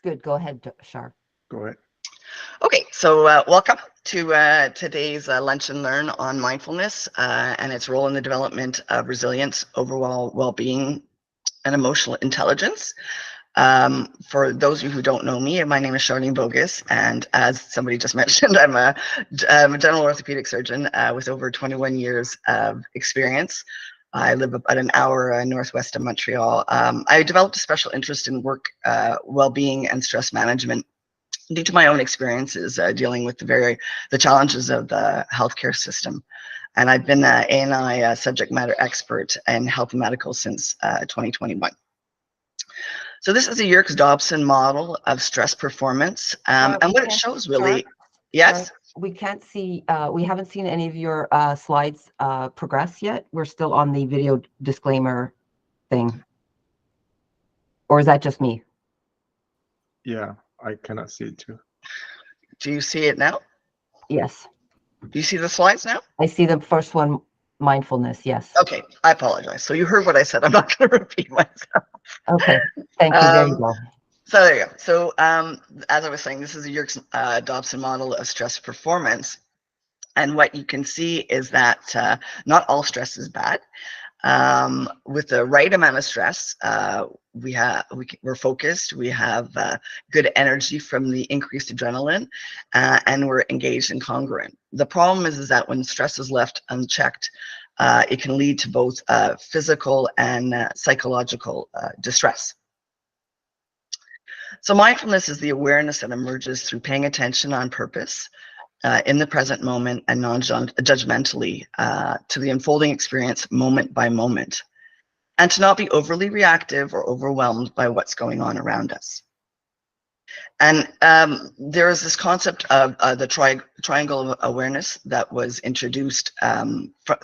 good. Go ahead, Shar. Go ahead. Okay, so welcome to today's Lunch and Learn on mindfulness and its role in the development of resilience, overall well-being, and emotional intelligence. For those of you who don't know me, my name is Charlene Bogus, and as somebody just mentioned, I'm a general orthopedic surgeon with over 21 years of experience. I live about an hour northwest of Montreal. I developed a special interest in work, well-being, and stress management due to my own experiences dealing with the challenges of the healthcare system. And I've been an ANI subject matter expert in health and medical since 2021. So this is a Yerkes-Dodson model of stress performance. And what it shows really, yes? We can't see, we haven't seen any of your slides progress yet. We're still on the video disclaimer thing. Or is that just me? Yeah, I cannot see it too. Do you see it now? Yes. Do you see the slides now? I see the first one, mindfulness, yes. Okay, I apologize. So you heard what I said. I'm not going to repeat myself. Okay, thank you. There you go. So there you go. So as I was saying, this is a Yerkes-Dodson model of stress performance. And what you can see is that not all stress is bad. With the right amount of stress, we're focused, we have good energy from the increased adrenaline, and we're engaged and congruent. The problem is that when stress is left unchecked, it can lead to both physical and psychological distress. So mindfulness is the awareness that emerges through paying attention on purpose, in the present moment, and non-judgmentally to the unfolding experience moment by moment, and to not be overly reactive or overwhelmed by what's going on around us. And there is this concept of the triangle of awareness that was introduced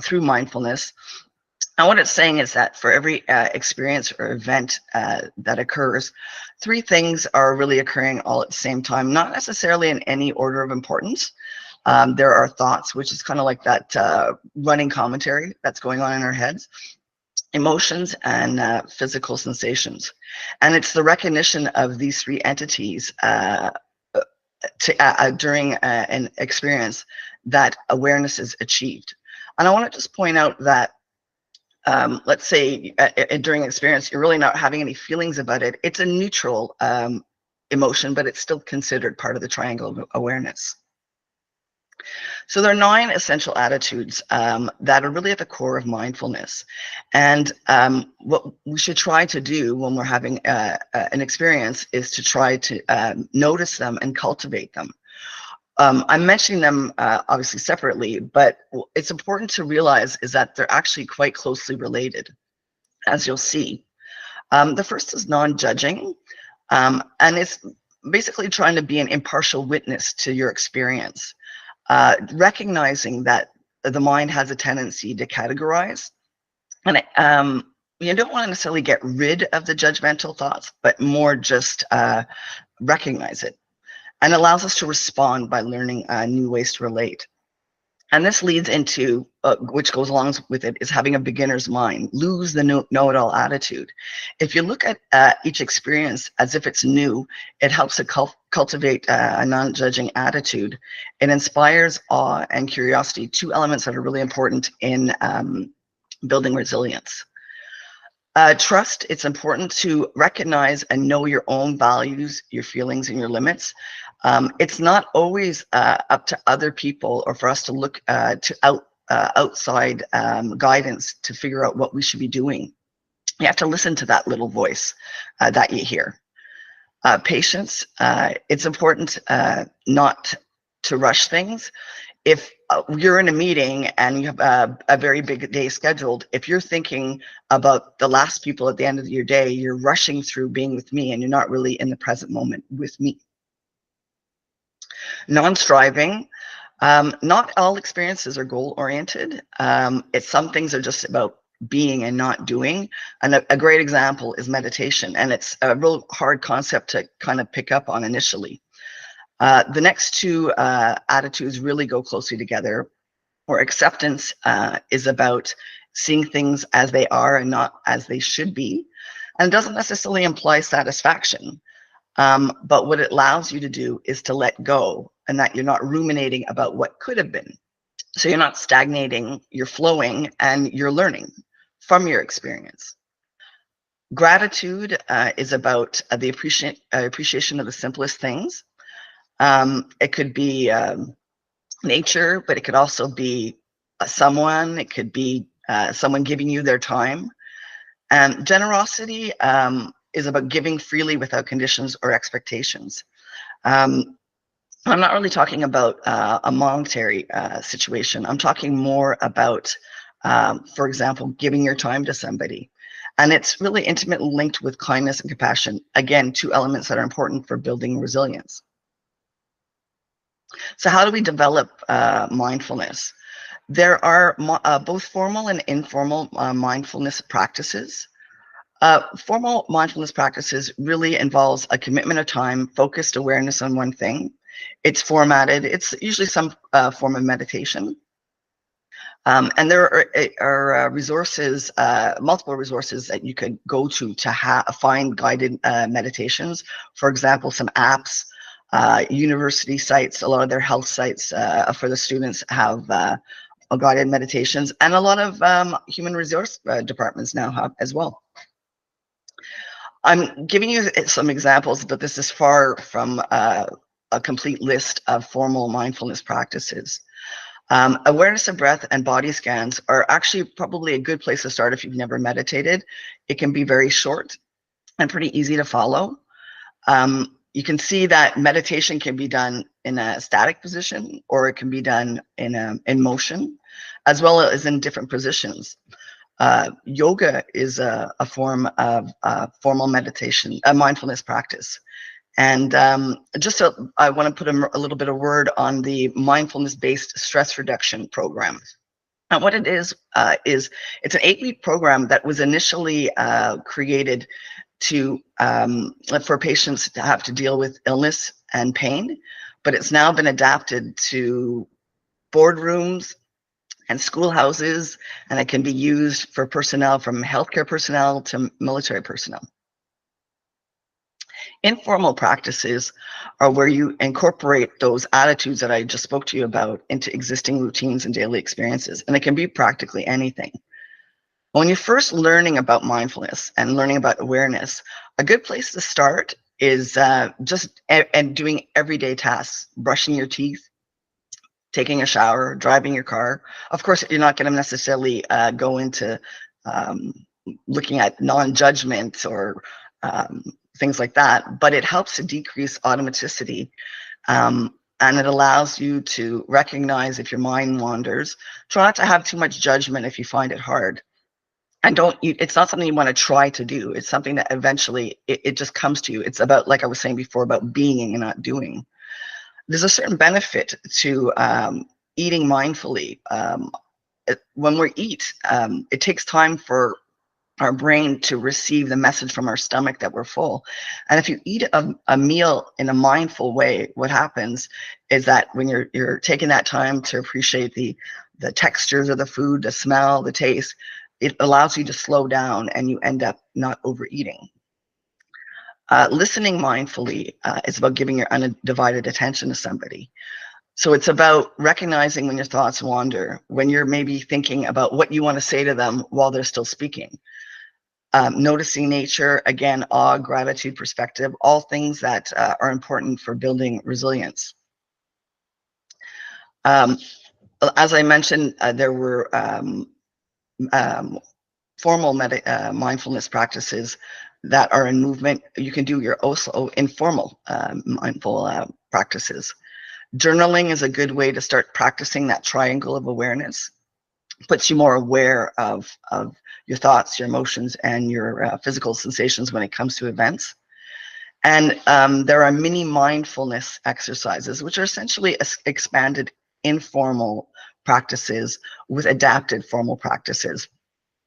through mindfulness. And what it's saying is that for every experience or event that occurs, three things are really occurring all at the same time, not necessarily in any order of importance. There are thoughts, which is kind of like that running commentary that's going on in our heads, emotions, and physical sensations. And it's the recognition of these three entities during an experience that awareness is achieved. And I want to just point out that let's say during experience, you're really not having any feelings about it. It's a neutral emotion, but it's still considered part of the triangle of awareness. So there are 9 essential attitudes that are really at the core of mindfulness. And what we should try to do when we're having an experience is to try to notice them and cultivate them. I'm mentioning them obviously separately, but it's important to realize is that they're actually quite closely related, as you'll see. The first is non-judging, and it's basically trying to be an impartial witness to your experience, recognizing that the mind has a tendency to categorize, and you don't want to necessarily get rid of the judgmental thoughts, but more just recognize it. And allows us to respond by learning new ways to relate. And this leads into, which goes along with it, is having a beginner's mind. Lose the know-it-all attitude. If you look at each experience as if it's new, it helps to cultivate a non-judging attitude. It inspires awe and curiosity, 2 elements that are really important in building resilience. Trust, it's important to recognize and know your own values, your feelings, and your limits. It's not always up to other people or for us to look to outside guidance to figure out what we should be doing. You have to listen to that little voice that you hear. Patience, it's important not to rush things. If you're in a meeting and you have a very big day scheduled, if you're thinking about the last people at the end of your day, you're rushing through being with me and you're not really in the present moment with me. Non-striving, not all experiences are goal-oriented. Some things are just about being and not doing. And a great example is meditation, and it's a real hard concept to kind of pick up on initially. The next 2 attitudes really go closely together, where acceptance is about seeing things as they are and not as they should be. And it doesn't necessarily imply satisfaction. But what it allows you to do is to let go, and that you're not ruminating about what could have been. So you're not stagnating, you're flowing, and you're learning from your experience. Gratitude is about the appreciation of the simplest things. It could be nature, but it could also be someone. It could be someone giving you their time. And generosity is about giving freely without conditions or expectations. I'm not really talking about a monetary situation. I'm talking more about, for example, giving your time to somebody. And it's really intimately linked with kindness and compassion. Again, two elements that are important for building resilience. So how do we develop mindfulness? There are both formal and informal mindfulness practices. Formal mindfulness practices really involves a commitment of time, focused awareness on one thing. It's formatted. It's usually some form of meditation. And there are resources, multiple resources that you could go to find guided meditations. For example, some apps, university sites, a lot of their health sites for the students have guided meditations, and a lot of human resource departments now have as well. I'm giving you some examples, but this is far from a complete list of formal mindfulness practices. Awareness of breath and body scans are actually probably a good place to start if you've never meditated. It can be very short and pretty easy to follow. You can see that meditation can be done in a static position, or it can be done in motion, as well as in different positions. Yoga is a form of formal meditation, a mindfulness practice. And I want to put a little bit of word on the mindfulness-based stress reduction program. And what it is it's an 8-week program that was initially created for patients to have to deal with illness and pain, but it's now been adapted to boardrooms and schoolhouses, and it can be used for personnel, from healthcare personnel to military personnel. Informal practices are where you incorporate those attitudes that I just spoke to you about into existing routines and daily experiences, and it can be practically anything. When you're first learning about mindfulness and learning about awareness, a good place to start is just doing everyday tasks, brushing your teeth, taking a shower, driving your car. Of course, you're not going to necessarily go into looking at non-judgment or things like that, but it helps to decrease automaticity, and it allows you to recognize if your mind wanders. Try not to have too much judgment if you find it hard. And it's not something you want to try to do. It's something that eventually it just comes to you. It's about, like I was saying before, about being and not doing. There's a certain benefit to eating mindfully. When we eat, it takes time for our brain to receive the message from our stomach that we're full. And if you eat a meal in a mindful way, what happens is that when you're taking that time to appreciate the textures of the food, the smell, the taste, it allows you to slow down and you end up not overeating. Listening mindfully is about giving your undivided attention to somebody. So it's about recognizing when your thoughts wander, when you're maybe thinking about what you want to say to them while they're still speaking. Noticing nature, again, awe, gratitude, perspective, all things that are important for building resilience. As I mentioned, there were formal mindfulness practices that are in movement. You can do your also informal mindful practices. Journaling is a good way to start practicing that triangle of awareness. Puts you more aware of your thoughts, your emotions, and your physical sensations when it comes to events. And there are mini mindfulness exercises, which are essentially expanded informal practices with adapted formal practices.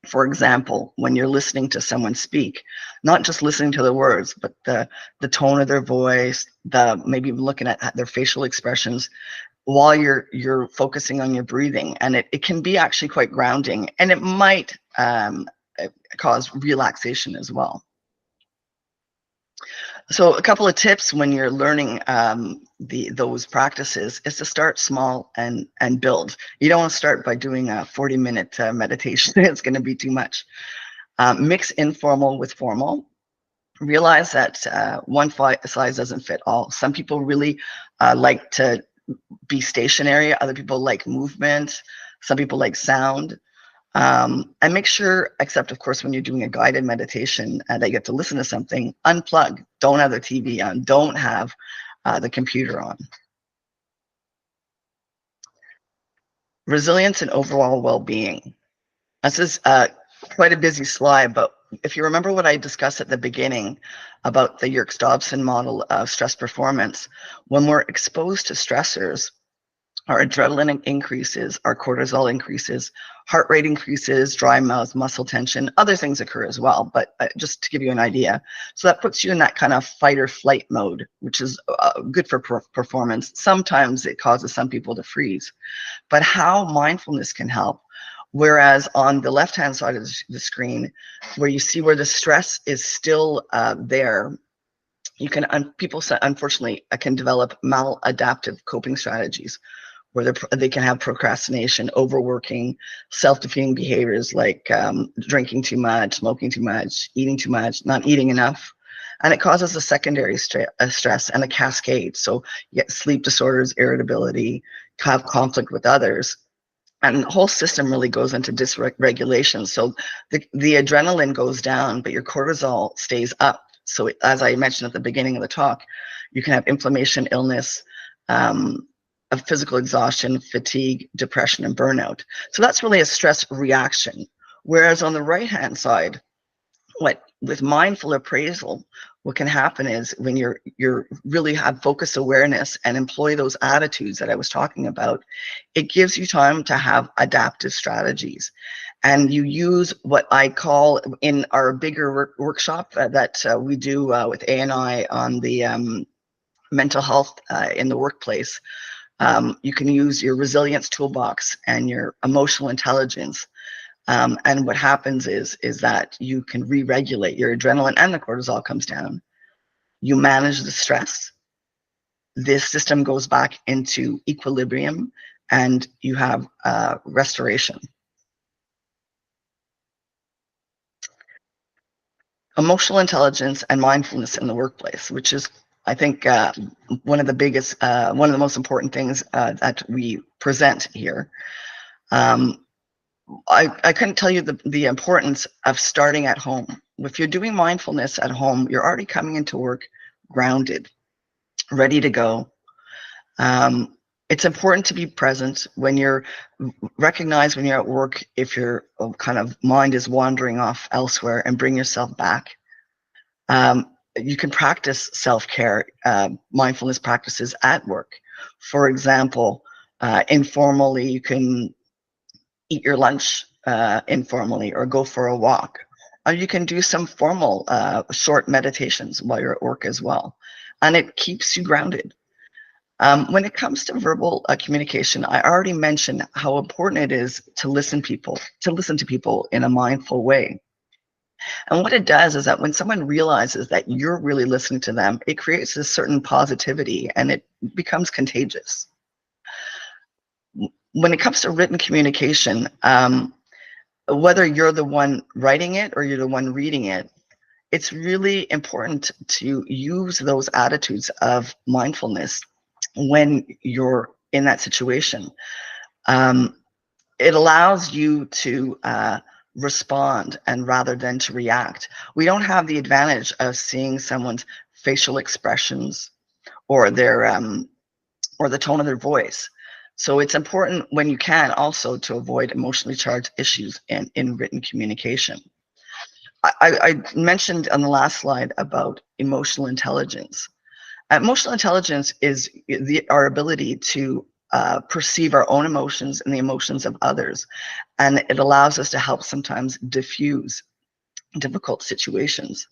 For example, when you're listening to someone speak, not just listening to the words, but the tone of their voice, maybe looking at their facial expressions, while you're focusing on your breathing, and it can be actually quite grounding, and it might cause relaxation as well. So a couple of tips when you're learning those practices is to start small and build. You don't want to start by doing a 40-minute meditation. It's going to be too much. Mix informal with formal. Realize that one size doesn't fit all. Some people really like to be stationary. Other people like movement. Some people like sound. And make sure, except of course when you're doing a guided meditation that you get to listen to something, unplug. Don't have the TV on. Don't have the computer on. Resilience and overall well-being. This is quite a busy slide, but if you remember what I discussed at the beginning about the Yerkes-Dodson model of stress performance, when we're exposed to stressors, our adrenaline increases, our cortisol increases, heart rate increases, dry mouth, muscle tension, other things occur as well, but just to give you an idea. So that puts you in that kind of fight or flight mode, which is good for performance. Sometimes it causes some people to freeze. But how mindfulness can help, whereas on the left-hand side of the screen, where you see where the stress is still there, you can, people unfortunately can develop maladaptive coping strategies, where they can have procrastination, overworking, self-defeating behaviors like drinking too much, smoking too much, eating too much, not eating enough. And it causes a secondary stress and a cascade. So you get sleep disorders, irritability, have conflict with others. And the whole system really goes into dysregulation. So the adrenaline goes down, but your cortisol stays up. So as I mentioned at the beginning of the talk, you can have inflammation, illness, of physical exhaustion, fatigue, depression, and burnout. So that's really a stress reaction. Whereas on the right-hand side, with mindful appraisal, what can happen is when you're really have focused awareness and employ those attitudes that I was talking about, it gives you time to have adaptive strategies. And you use what I call in our bigger workshop that we do with ANI on the mental health in the workplace. You can use your resilience toolbox and your emotional intelligence. And what happens is that you can re-regulate your adrenaline, and the cortisol comes down. You manage the stress. This system goes back into equilibrium, and you have restoration. Emotional intelligence and mindfulness in the workplace, which is, I think, one of the most important things that we present here. I couldn't tell you the importance of starting at home. If you're doing mindfulness at home, you're already coming into work grounded, ready to go. It's important to be present when you're recognize when you're at work, if your kind of mind is wandering off elsewhere, and bring yourself back. You can practice self-care, mindfulness practices at work. For example, informally, you can eat your lunch informally, or go for a walk. Or you can do some formal short meditations while you're at work as well. And it keeps you grounded. When it comes to verbal communication, I already mentioned how important it is to listen to people in a mindful way. And what it does is that when someone realizes that you're really listening to them, it creates a certain positivity, and it becomes contagious. When it comes to written communication, whether you're the one writing it or you're the one reading it, it's really important to use those attitudes of mindfulness when you're in that situation. It allows you to respond, and rather than to react. We don't have the advantage of seeing someone's facial expressions or their or the tone of their voice. So it's important, when you can, also to avoid emotionally charged issues in written communication. I mentioned on the last slide about emotional intelligence. Emotional intelligence is our ability to perceive our own emotions and the emotions of others. And it allows us to help sometimes diffuse difficult situations.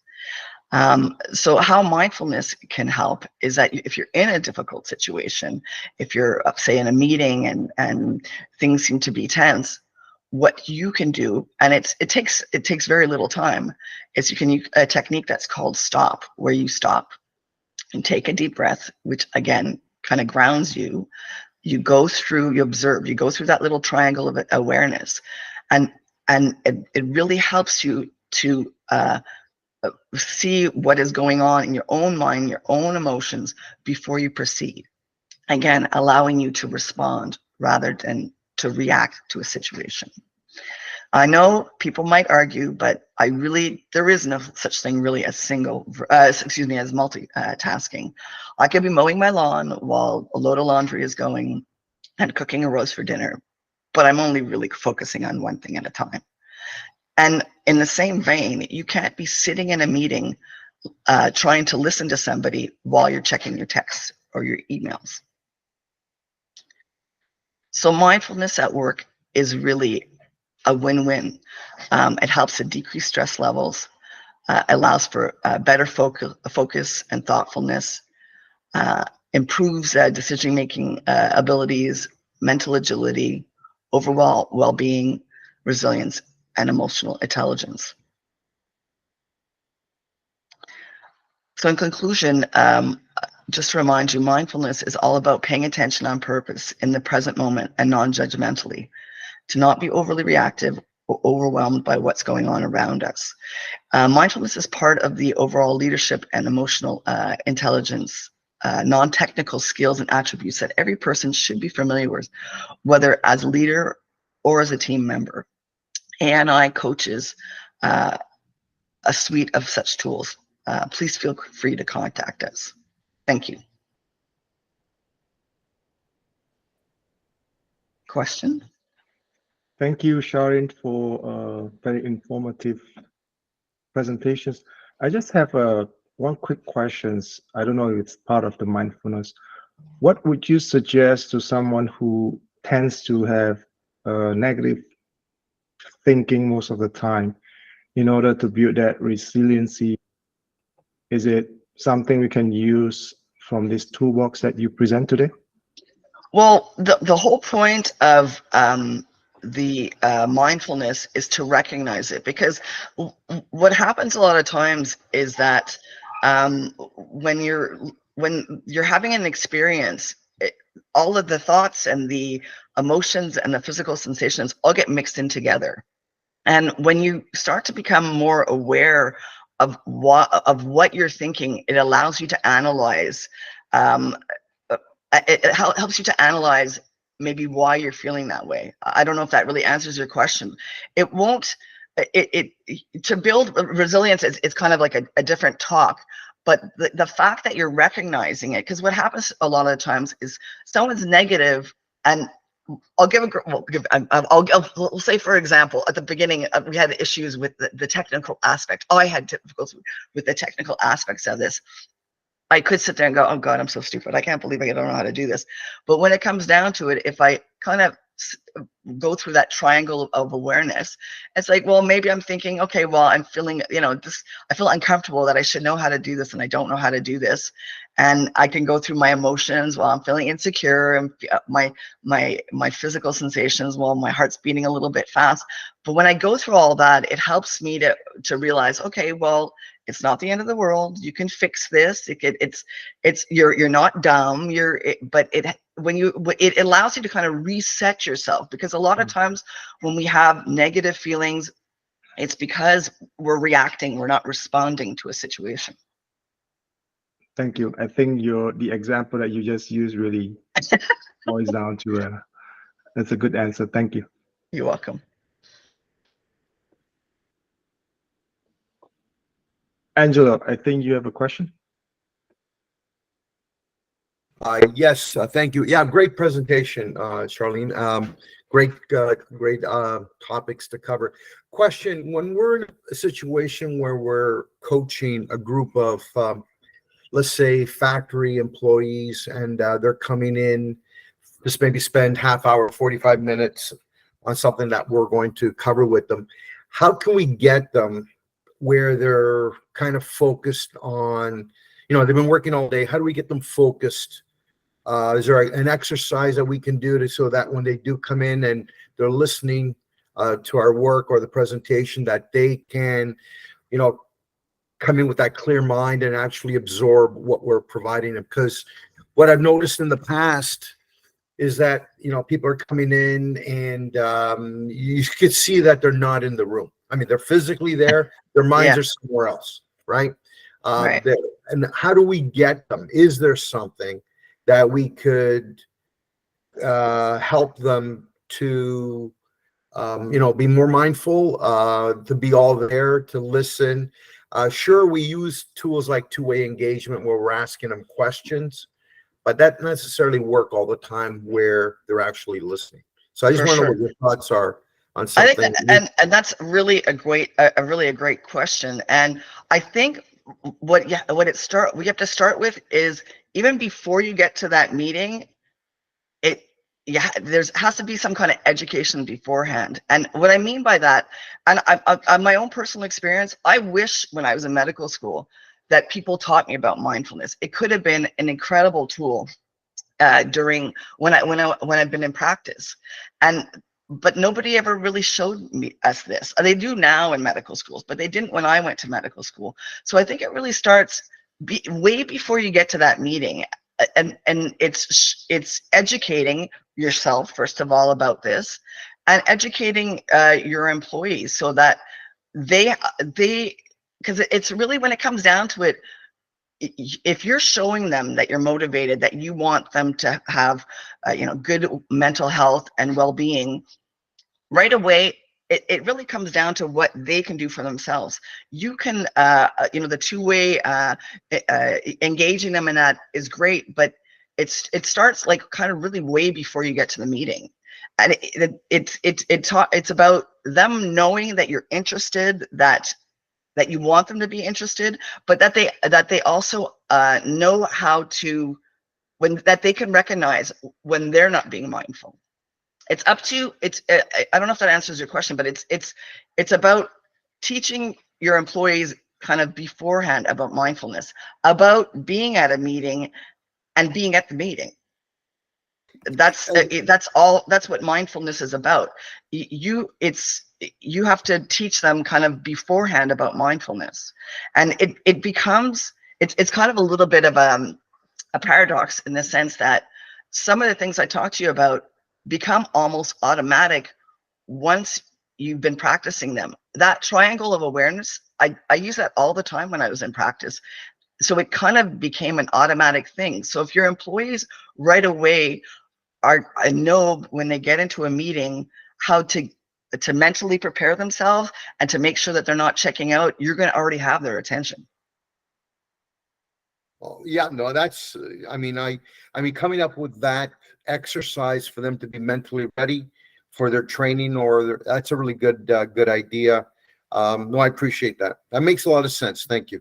So how mindfulness can help is that if you're in a difficult situation, if you're, say, in a meeting and things seem to be tense, what you can do, and it takes very little time, is you can use a technique that's called stop, where you stop and take a deep breath, which again kind of grounds you. You go through, you observe, you go through that little triangle of awareness, and it really helps you to see what is going on in your own mind, your own emotions before you proceed. Again, allowing you to respond rather than to react to a situation. I know people might argue, but there is no such thing really as as multitasking. I could be mowing my lawn while a load of laundry is going and cooking a roast for dinner, but I'm only really focusing on one thing at a time. And in the same vein, you can't be sitting in a meeting trying to listen to somebody while you're checking your texts or your emails. So mindfulness at work is really a win-win. It helps to decrease stress levels, allows for better focus and thoughtfulness, improves decision-making abilities, mental agility, overall well-being, resilience, and emotional intelligence. So in conclusion, just to remind you, mindfulness is all about paying attention on purpose in the present moment and non-judgmentally, to not be overly reactive or overwhelmed by what's going on around us. Mindfulness is part of the overall leadership and emotional intelligence, non-technical skills and attributes that every person should be familiar with, whether as a leader or as a team member. ANI coaches a suite of such tools. Please feel free to contact us. Thank you. Question? Thank you, Sharon, for very informative presentations. I just have one quick questions. I don't know if it's part of the mindfulness. What would you suggest to someone who tends to have negative thinking most of the time in order to build that resiliency? Is it something we can use from this toolbox that you present today? Well, the whole point of the mindfulness is to recognize it, because what happens a lot of times is that when you're having an experience, all of the thoughts and the emotions and the physical sensations all get mixed in together. And when you start to become more aware of what you're thinking, it allows you to analyze. It helps you to analyze maybe why you're feeling that way. I don't know if that really answers your question. It won't. To build resilience, it's kind of like a different talk. But the fact that you're recognizing it, because what happens a lot of the times is someone's negative, and I'll say, for example, at the beginning, we had issues with the technical aspect. I had difficulty with the technical aspects of this. I could sit there and go, oh God, I'm so stupid. I can't believe I don't know how to do this. But when it comes down to it, if I kind of go through that triangle of awareness, it's like, well, maybe I'm thinking, okay, well, I'm feeling, I feel uncomfortable that I should know how to do this and I don't know how to do this. And I can go through my emotions while I'm feeling insecure, and my physical sensations while my heart's beating a little bit fast. But when I go through all that, it helps me to realize, okay, well, it's not the end of the world. You can fix this. You're not dumb. It allows you to kind of reset yourself, because a lot of times when we have negative feelings, it's because we're reacting, we're not responding to a situation. Thank you. I think the example that you just used really boils down to that's a good answer. Thank you. You're welcome. Angela, I think you have a question. Yes, thank you. Yeah, great presentation, Charlene. Great topics to cover. Question: when we're in a situation where we're coaching a group of, let's say, factory employees, and they're coming in, just maybe spend half hour, 45 minutes on something that we're going to cover with them, how can we get them where they're kind of focused on, they've been working all day, how do we get them focused? Is there an exercise that we can do so that when they do come in and they're listening to our work or the presentation, that they can, come in with that clear mind and actually absorb what we're providing them. Because what I've noticed in the past is that, people are coming in and you could see that they're not in the room. I mean, they're physically there, their minds Yeah. are somewhere else, right? Right. And how do we get them? Is there something that we could help them to, be more mindful, to be all there, to listen? Sure, we use tools like two-way engagement where we're asking them questions, but that doesn't necessarily work all the time where they're actually listening. So I just For want to know sure. what your thoughts are on I think something. and that's really a great question. And I think what we have to start with is, even before you get to that meeting, there's has to be some kind of education beforehand. And what I mean by that, and on my own personal experience, I wish when I was in medical school that people taught me about mindfulness. It could have been an incredible tool during when I've been in practice, but nobody ever really showed us this. They do now in medical schools, but they didn't when I went to medical school. So I think it really starts way before you get to that meeting, and it's educating yourself first of all about this, and educating your employees so that they because it's really, when it comes down to it, if you're showing them that you're motivated, that you want them to have good mental health and well-being, right away it really comes down to what they can do for themselves. You can the two-way engaging them in that is great, but it starts like kind of really way before you get to the meeting. And it's about them knowing that you're interested, that you want them to be interested, but that they also know how to, that they can recognize when they're not being mindful. It's up to I don't know if that answers your question, but it's about teaching your employees kind of beforehand about mindfulness, about being at a meeting and being at the meeting. That's what mindfulness is about. You have to teach them kind of beforehand about mindfulness, and it becomes, it's kind of a little bit of a paradox in the sense that some of the things I talked to you about become almost automatic once you've been practicing them. That triangle of awareness, I use that all the time when I was in practice. So it kind of became an automatic thing. So if your employees right away I know when they get into a meeting how to mentally prepare themselves and to make sure that they're not checking out, you're going to already have their attention. Well, yeah, no, that's, I mean, coming up with that exercise for them to be mentally ready for their training that's a really good idea. No, I appreciate that. That makes a lot of sense. Thank you.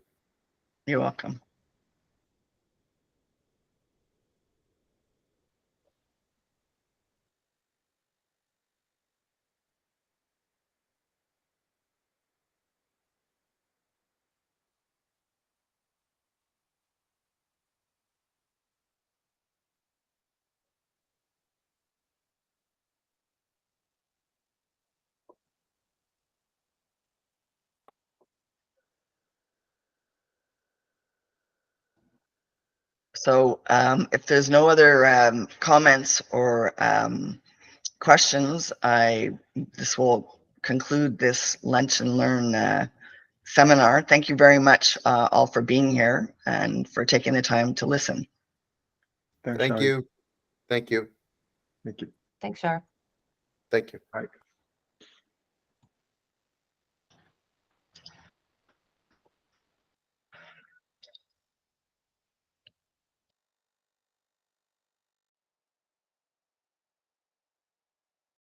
You're welcome. So if there's no other comments or questions, this will conclude this Lunch and Learn seminar. Thank you very much all for being here and for taking the time to listen. Thanks, Thank Shari. you. Thank you. Thank you. Thanks, Shar. Thank you. Bye.